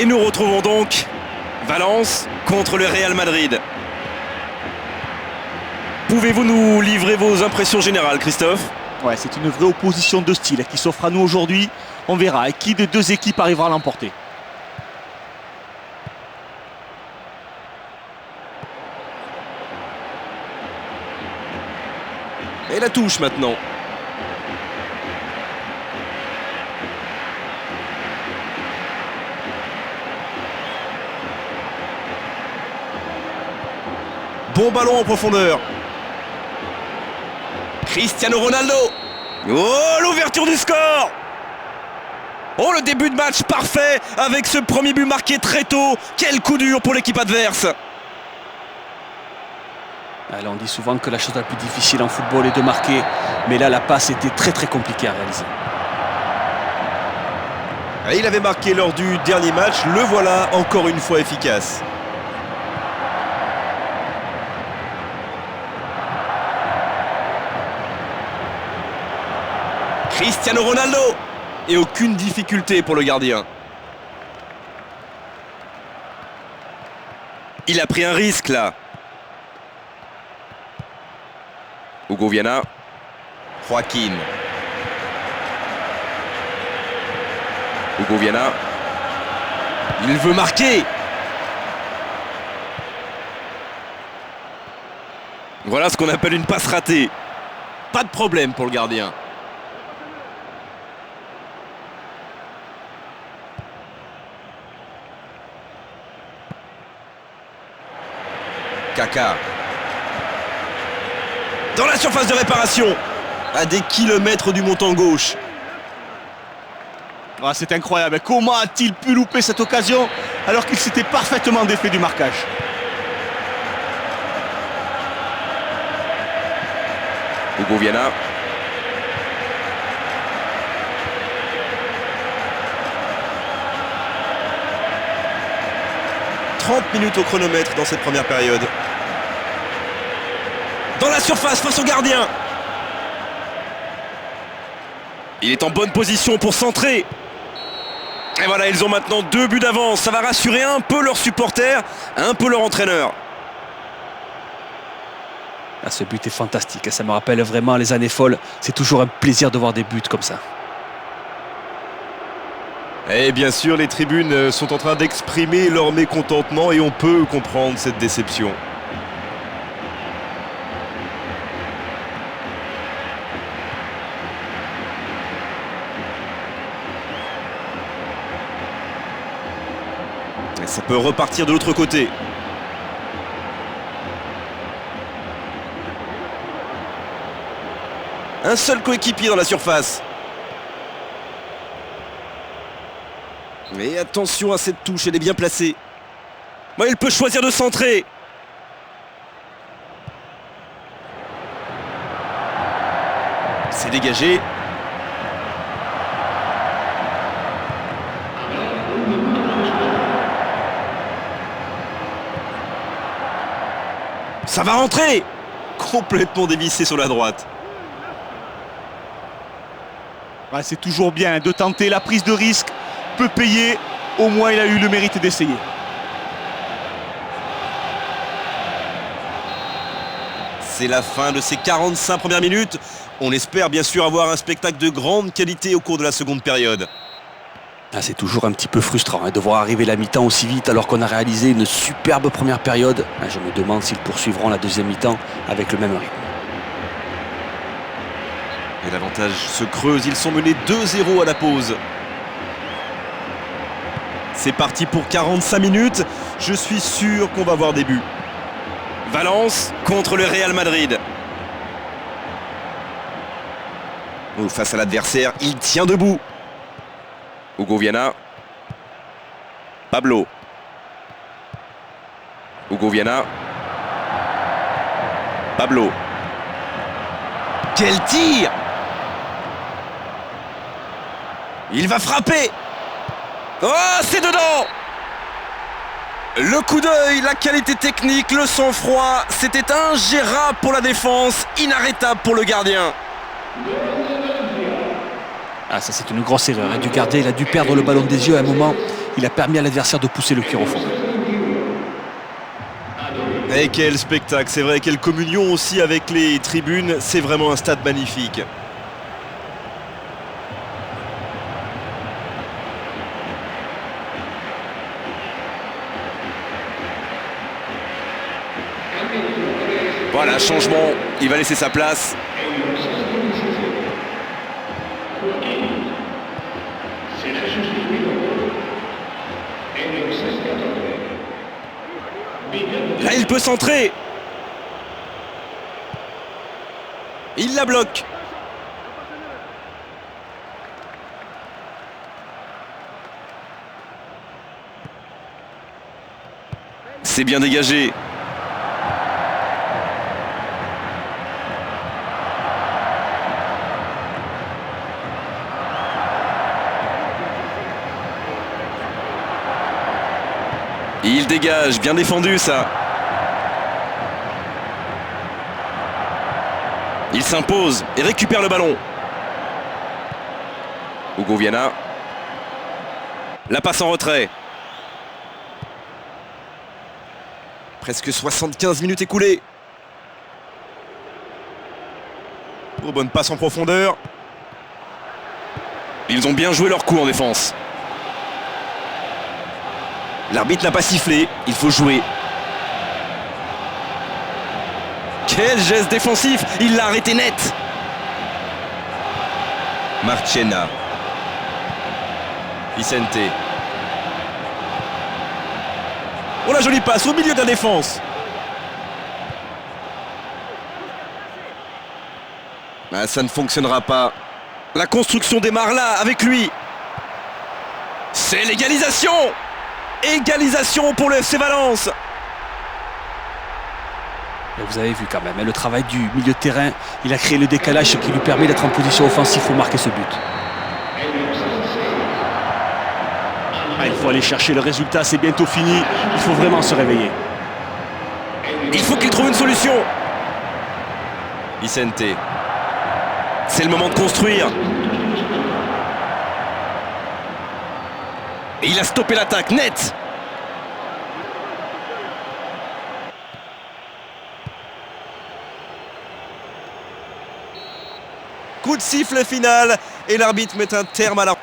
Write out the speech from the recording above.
Et nous retrouvons donc Valence contre le Real Madrid. Pouvez-vous nous livrer vos impressions générales, Christophe? Ouais, c'est une vraie opposition de style qui s'offre à nous aujourd'hui. On verra qui des deux équipes arrivera à l'emporter. Et la touche maintenant. Bon ballon en profondeur. Cristiano Ronaldo. Oh, l'ouverture du score. Oh, le début de match parfait avec ce premier but marqué très tôt. Quel coup dur pour l'équipe adverse. Alors on dit souvent que la chose la plus difficile en football est de marquer, mais là la passe était très compliquée à réaliser. Et il avait marqué lors du dernier match, le voilà encore une fois efficace. Cristiano Ronaldo. Et aucune difficulté pour le gardien. Il a pris un risque là. Hugo Viana. Joaquin. Hugo Viana. Il veut marquer. Voilà ce qu'on appelle une passe ratée. Pas de problème pour le gardien. Kaka. Dans la surface de réparation. À des kilomètres du montant gauche. Ah, c'est incroyable. Comment a-t-il pu louper cette occasion alors qu'il s'était parfaitement défait du marquage? Hugo Viana. « 30 minutes au chronomètre dans cette première période. Dans la surface face au gardien. Il est en bonne position pour centrer. Et voilà, ils ont maintenant 2 buts d'avance. Ça va rassurer un peu leurs supporters, un peu leur entraîneur. Ah, ce but est fantastique. Ça me rappelle vraiment les années folles. C'est toujours un plaisir de voir des buts comme ça. Et bien sûr, les tribunes sont en train d'exprimer leur mécontentement et on peut comprendre cette déception. Et ça peut repartir de l'autre côté. Un seul coéquipier dans la surface. Mais attention à cette touche, elle est bien placée. Bon, il peut choisir de centrer. C'est dégagé. Ça va rentrer. Complètement dévissé sur la droite. Ouais, c'est toujours bien de tenter la prise de risque. Peut payer, au moins il a eu le mérite d'essayer. C'est la fin de ces 45 premières minutes. On espère bien sûr avoir un spectacle de grande qualité au cours de la seconde période. Ah, c'est toujours un petit peu frustrant de voir arriver la mi-temps aussi vite alors qu'on a réalisé une superbe première période. Ah, je me demande s'ils poursuivront la deuxième mi-temps avec le même rythme. Et l'avantage se creuse, ils sont menés 2-0 à la pause. C'est parti pour 45 minutes. Je suis sûr qu'on va voir des buts. Valence contre le Real Madrid. Oh, face à l'adversaire, il tient debout. Hugo Viana. Pablo. Hugo Viana. Pablo. Quel tir! Il va frapper. Oh, c'est dedans! Le coup d'œil, la qualité technique, le sang-froid, c'était ingérable pour la défense, inarrêtable pour le gardien. Ah, ça c'est une grosse erreur du gardien, il a dû perdre le ballon des yeux à un moment. il a permis à l'adversaire de pousser le cuir au fond. Et quel spectacle, c'est vrai, quelle communion aussi avec les tribunes, c'est vraiment un stade magnifique. Voilà, changement, il va laisser sa place. Là, il peut centrer. Il la bloque. C'est bien dégagé. Il dégage, bien défendu ça. Il s'impose et récupère le ballon. Hugo Viana. La passe en retrait. Presque 75 minutes écoulées. Oh, bonne passe en profondeur. Ils ont bien joué leur coup en défense. L'arbitre n'a pas sifflé, il faut jouer. Quel geste défensif, il l'a arrêté net. Marchena. Vicente. Oh la jolie passe au milieu de la défense. Ah, ça ne fonctionnera pas. La construction démarre là, avec lui. C'est l'égalisation. Égalisation pour le FC Valence. Et vous avez vu quand même, le travail du milieu de terrain, il a créé le décalage qui lui permet d'être en position offensive pour marquer ce but. Il faut aller chercher le résultat, c'est bientôt fini, il faut vraiment se réveiller. Il faut qu'il trouve une solution. Vicente. C'est le moment de construire. Et il a stoppé l'attaque, net. Coup de sifflet final et l'arbitre met un terme à la...